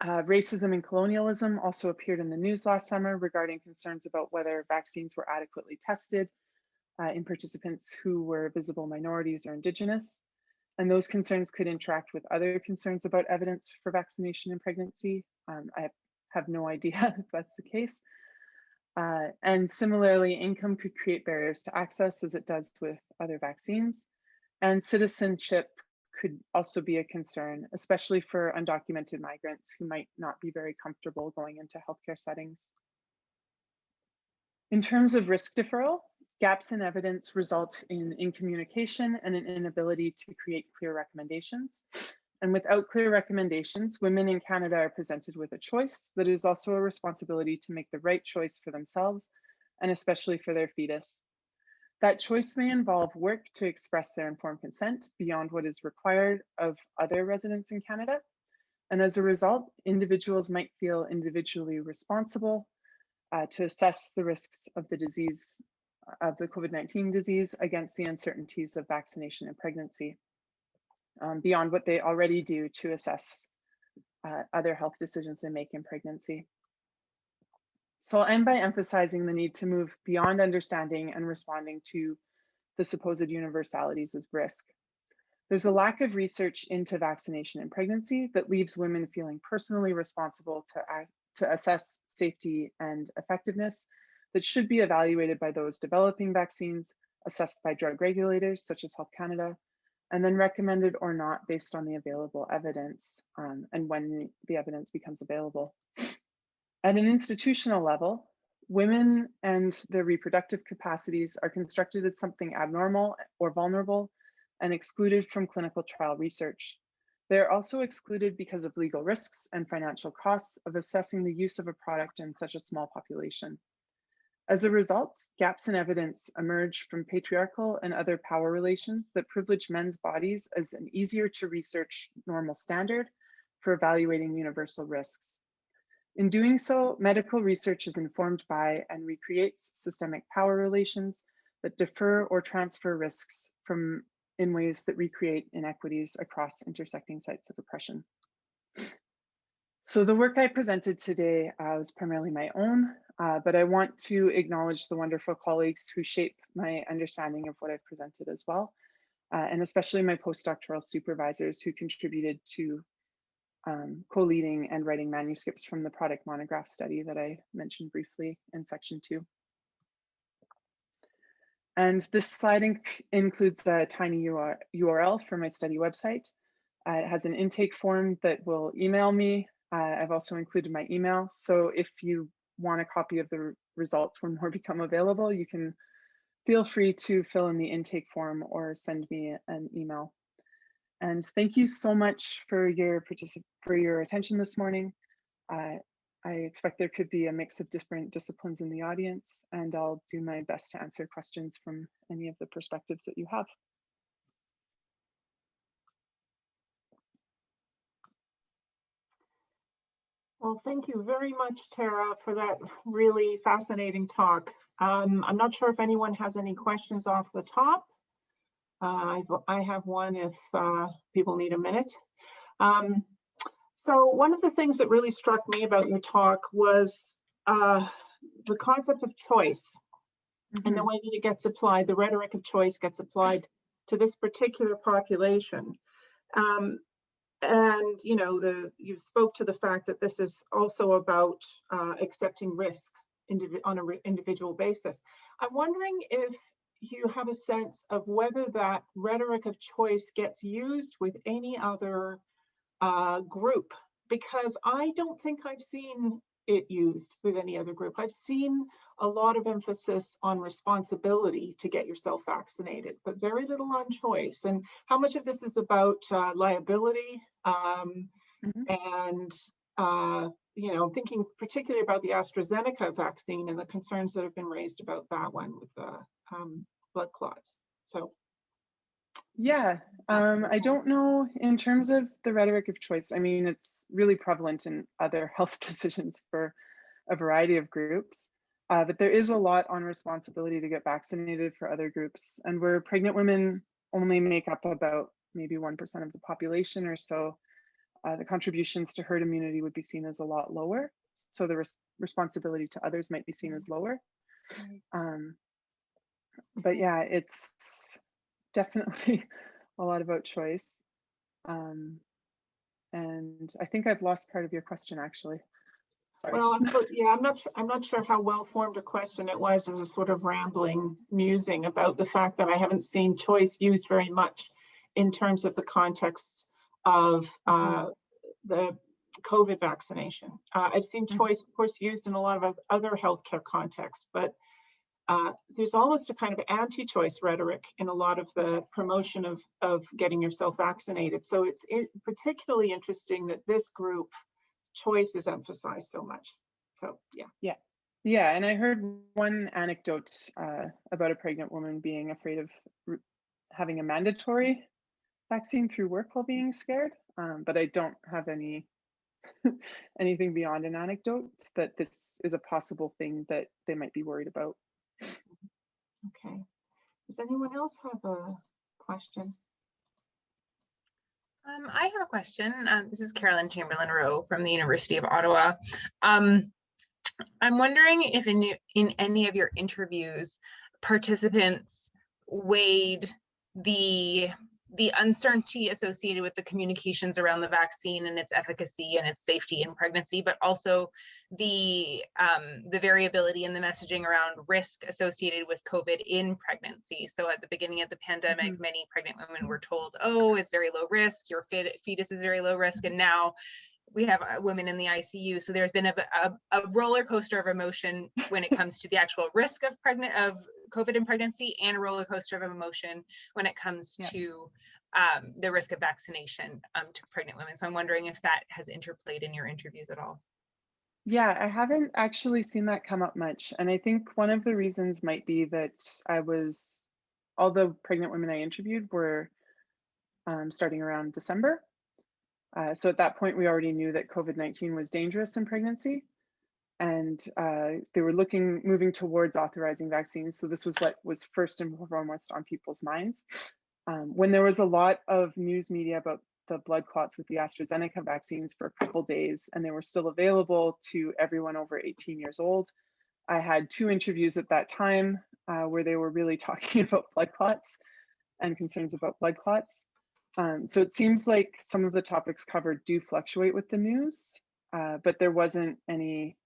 Racism and colonialism also appeared in the news last summer regarding concerns about whether vaccines were adequately tested in participants who were visible minorities or Indigenous. And those concerns could interact with other concerns about evidence for vaccination in pregnancy. I have no idea if that's the case. And similarly, income could create barriers to access, as it does with other vaccines. And citizenship could also be a concern, especially for undocumented migrants who might not be very comfortable going into healthcare settings. In terms of risk deferral, gaps in evidence result in communication and an inability to create clear recommendations. And without clear recommendations, women in Canada are presented with a choice that is also a responsibility to make the right choice for themselves and especially for their fetus. That choice may involve work to express their informed consent beyond what is required of other residents in Canada. And as a result, individuals might feel individually responsible to assess the risks of the disease, of the COVID-19 disease against the uncertainties of vaccination and pregnancy, beyond what they already do to assess other health decisions they make in pregnancy. So I'll end by emphasizing the need to move beyond understanding and responding to the supposed universalities of risk. There's a lack of research into vaccination and pregnancy that leaves women feeling personally responsible to assess safety and effectiveness that should be evaluated by those developing vaccines, assessed by drug regulators such as Health Canada, and then recommended or not based on the available evidence and when the evidence becomes available. At an institutional level, women and their reproductive capacities are constructed as something abnormal or vulnerable and excluded from clinical trial research. They are also excluded because of legal risks and financial costs of assessing the use of a product in such a small population. As a result, gaps in evidence emerge from patriarchal and other power relations that privilege men's bodies as an easier to research normal standard for evaluating universal risks. In doing so, medical research is informed by and recreates systemic power relations that defer or transfer risks in ways that recreate inequities across intersecting sites of oppression. So the work I presented today was primarily my own, but I want to acknowledge the wonderful colleagues who shape my understanding of what I've presented as well, and especially my postdoctoral supervisors who contributed to co-leading and writing manuscripts from the product monograph study that I mentioned briefly in section 2. And this slide includes a tiny URL for my study website. It has an intake form that will email me. I've also included my email. So if you want a copy of the results when more become available, you can feel free to fill in the intake form or send me an email. And thank you so much for your attention this morning. I expect there could be a mix of different disciplines in the audience, and I'll do my best to answer questions from any of the perspectives that you have. Well, thank you very much, Terra, for that really fascinating talk. I'm not sure if anyone has any questions off the top. I have one if people need a minute. So one of the things that really struck me about your talk was the concept of choice and the way that it gets applied, the rhetoric of choice gets applied to this particular population. And you know, you spoke to the fact that this is also about accepting risk on an individual basis. I'm wondering if you have a sense of whether that rhetoric of choice gets used with any other group, because I don't think I've seen it used with any other group. I've seen a lot of emphasis on responsibility to get yourself vaccinated, but very little on choice. And how much of this is about liability and you know, thinking particularly about the AstraZeneca vaccine and the concerns that have been raised about that one with the blood clots. So yeah, I don't know in terms of the rhetoric of choice. I mean, it's really prevalent in other health decisions for a variety of groups, but there is a lot on responsibility to get vaccinated for other groups. And where pregnant women only make up about maybe 1% of the population or so, the contributions to herd immunity would be seen as a lot lower. So the responsibility to others might be seen as lower. But yeah, it's definitely a lot about choice. And I think I've lost part of your question, actually. Sorry. Well, I suppose, yeah, I'm not sure how well formed a question it was. It was a sort of rambling musing about the fact that I haven't seen choice used very much in terms of the context of the COVID vaccination. I've seen choice, of course, used in a lot of other healthcare contexts, but there's almost a kind of anti-choice rhetoric in a lot of the promotion of getting yourself vaccinated. So it's particularly interesting that this group choice is emphasized so much. So yeah. Yeah, and I heard one anecdote about a pregnant woman being afraid of having a mandatory vaccine through work while being scared, but I don't have anything beyond an anecdote that this is a possible thing that they might be worried about. Okay. Does anyone else have a question? I have a question. This is Carolyn Chamberlain-Rowe from the University of Ottawa. I'm wondering if in any of your interviews, participants weighed the uncertainty associated with the communications around the vaccine and its efficacy and its safety in pregnancy, but also the variability in the messaging around risk associated with COVID in pregnancy. So at the beginning of the pandemic, many pregnant women were told, oh, it's very low risk, your fetus is very low risk, and now we have women in the ICU. So there's been a roller coaster of emotion when it comes to the actual risk of COVID in pregnancy, and a roller coaster of emotion when it comes to the risk of vaccination to pregnant women. So I'm wondering if that has interplayed in your interviews at all. Yeah, I haven't actually seen that come up much. And I think one of the reasons might be that all the pregnant women I interviewed were starting around December. So at that point, we already knew that COVID-19 was dangerous in pregnancy, and they were moving towards authorizing vaccines. So this was what was first and foremost on people's minds. When there was a lot of news media about the blood clots with the AstraZeneca vaccines for a couple days, and they were still available to everyone over 18 years old, I had 2 interviews at that time where they were really talking about blood clots and concerns about blood clots. So it seems like some of the topics covered do fluctuate with the news, but there wasn't any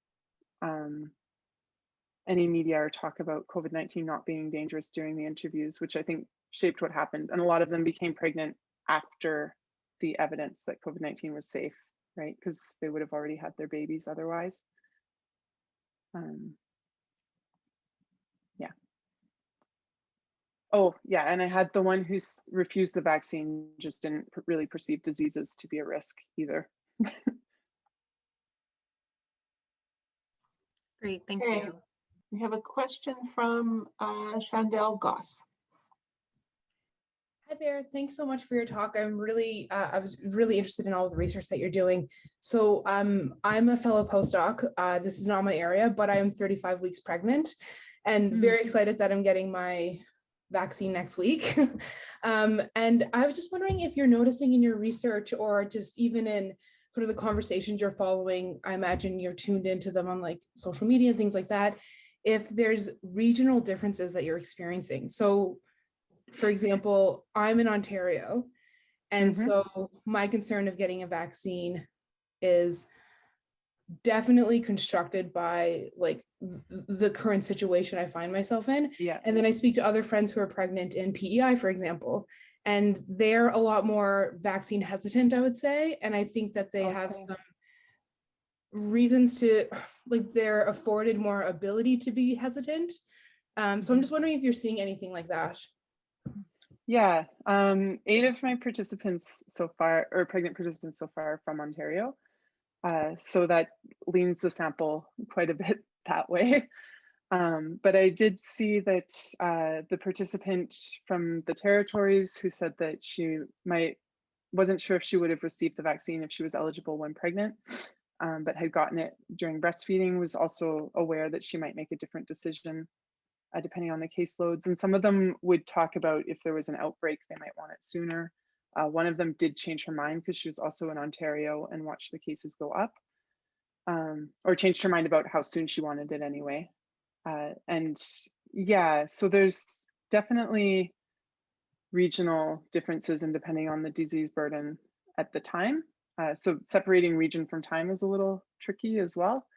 media or talk about COVID-19 not being dangerous during the interviews, which I think shaped what happened. And a lot of them became pregnant after the evidence that COVID-19 was safe, right? Because they would have already had their babies otherwise. Yeah. Oh, yeah, and I had the one who refused the vaccine, just didn't really perceive diseases to be a risk either. Great, thank Okay. you. We have a question from Chandel Goss. Hi there. Thanks so much for your talk. I was really interested in all of the research that you're doing. So I'm a fellow postdoc. This is not my area, but I am 35 weeks pregnant and very excited that I'm getting my vaccine next week. And I was just wondering if you're noticing in your research, or just even in sort of the conversations you're following, I imagine you're tuned into them on like social media and things like that, if there's regional differences that you're experiencing. So for example, I'm in Ontario, and so my concern of getting a vaccine is definitely constructed by like the current situation I find myself in. Yeah. And then I speak to other friends who are pregnant in PEI, for example, and they're a lot more vaccine hesitant, I would say. And I think that they have some reasons to, like, they're afforded more ability to be hesitant. So I'm just wondering if you're seeing anything like that. Yeah, 8 of my participants so far, or pregnant participants so far, are from Ontario. So that leans the sample quite a bit that way. But I did see that the participant from the territories who said that she wasn't sure if she would have received the vaccine if she was eligible when pregnant, but had gotten it during breastfeeding, was also aware that she might make a different decision depending on the caseloads. And some of them would talk about if there was an outbreak, they might want it sooner. One of them did change her mind because she was also in Ontario and watched the cases go up, or changed her mind about how soon she wanted it anyway. And yeah, so there's definitely regional differences and depending on the disease burden at the time. So separating region from time is a little tricky as well,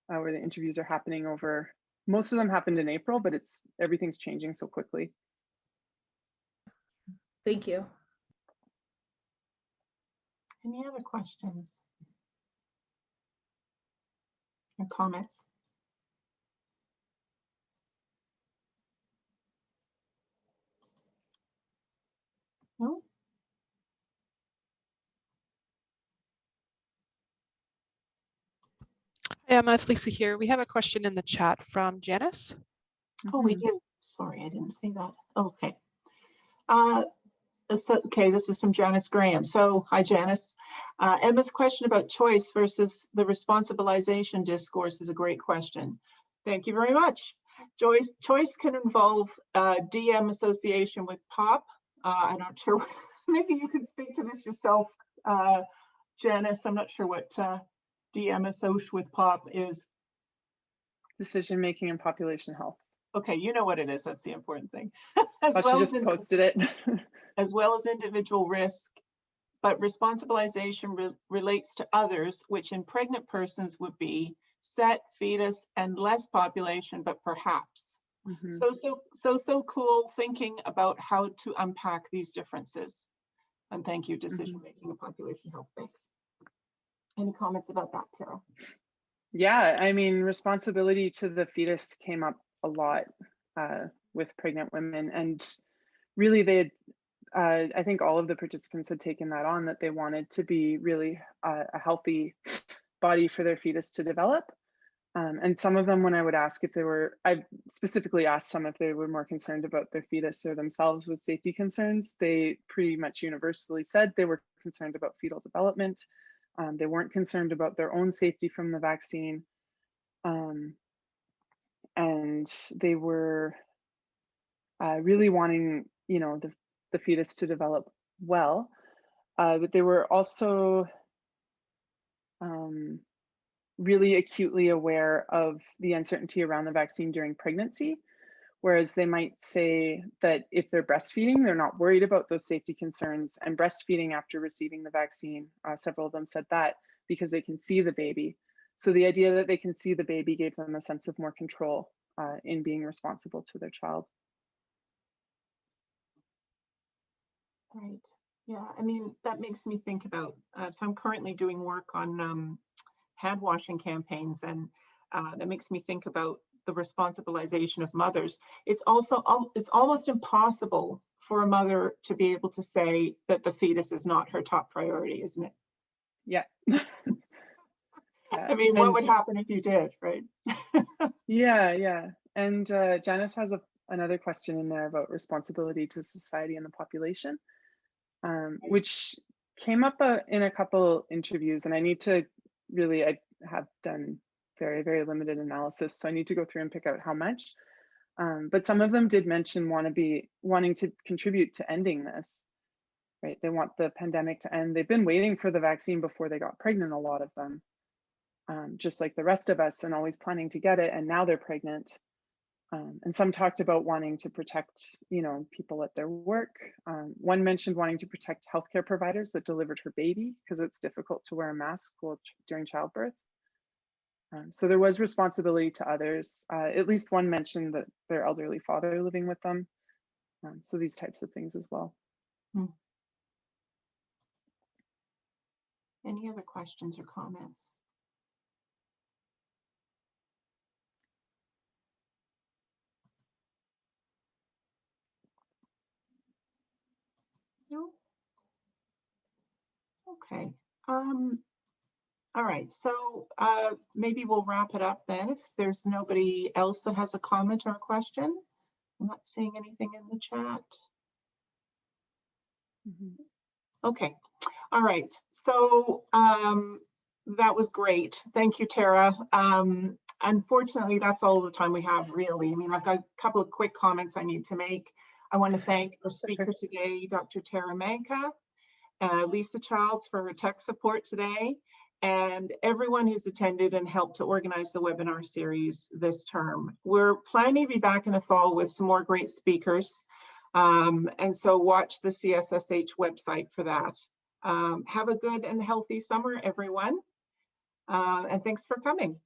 where the interviews are happening over, most of them happened in April, but everything's changing so quickly. Thank you. Any other questions or comments? Hi, Emma, it's Lisa here. We have a question in the chat from Janice. Oh, we did. Sorry, I didn't see that. Okay. Okay, this is from Janice Graham. So, hi, Janice. Emma's question about choice versus the responsibilization discourse is a great question. Thank you very much. Choice can involve DM association with POP. I'm not sure, maybe you can speak to this yourself, Janice. I'm not sure what DM association with POP is. Decision making and population health. Okay, you know what it is. That's the important thing. She just posted it. As well as individual risk, but responsibilization relates to others, which in pregnant persons would be set, fetus, and less population, but perhaps. So cool thinking about how to unpack these differences. And thank you, decision making and population health. Thanks. Any comments about that, Terra? Yeah, I mean, responsibility to the fetus came up a lot with pregnant women, and really they had, I think all of the participants had taken that on, that they wanted to be really a healthy body for their fetus to develop. And some of them, when I would ask if they were, I specifically asked some if they were more concerned about their fetus or themselves with safety concerns, they pretty much universally said they were concerned about fetal development. They weren't concerned about their own safety from the vaccine. And they were really wanting, you know, the fetus to develop well, but they were also really acutely aware of the uncertainty around the vaccine during pregnancy, whereas they might say that if they're breastfeeding, they're not worried about those safety concerns, and breastfeeding after receiving the vaccine, several of them said that because they can see the baby. So the idea that they can see the baby gave them a sense of more control in being responsible to their child. Right. Yeah, I mean, that makes me think about, so I'm currently doing work on hand washing campaigns, and that makes me think about the responsibilization of mothers. It's also, it's almost impossible for a mother to be able to say that the fetus is not her top priority, isn't it? Yeah. I mean, what would happen if you did, right? Yeah. And Janice has another question in there about responsibility to society and the population, which came up in a couple interviews, and I need to really, I have done very, very limited analysis, so I need to go through and pick out how much. But some of them did mention wanting to contribute to ending this, right? They want the pandemic to end. They've been waiting for the vaccine before they got pregnant, a lot of them, just like the rest of us, and always planning to get it, and now they're pregnant. And some talked about wanting to protect, you know, people at their work. One mentioned wanting to protect healthcare providers that delivered her baby because it's difficult to wear a mask during childbirth. So there was responsibility to others. At least one mentioned that their elderly father living with them. So these types of things as well. Any other questions or comments? No? Okay. All right, so maybe we'll wrap it up then if there's nobody else that has a comment or a question. I'm not seeing anything in the chat. Okay, all right, so that was great. Thank you, Terra. Unfortunately, that's all the time we have, really. I mean, I've got a couple of quick comments I need to make. I want to thank our speaker today, Dr. Terra Manca, Lisa Childs for her tech support today, and everyone who's attended and helped to organize the webinar series this term. We're planning to be back in the fall with some more great speakers, and so watch the CSSH website for that. Have a good and healthy summer, everyone, and thanks for coming.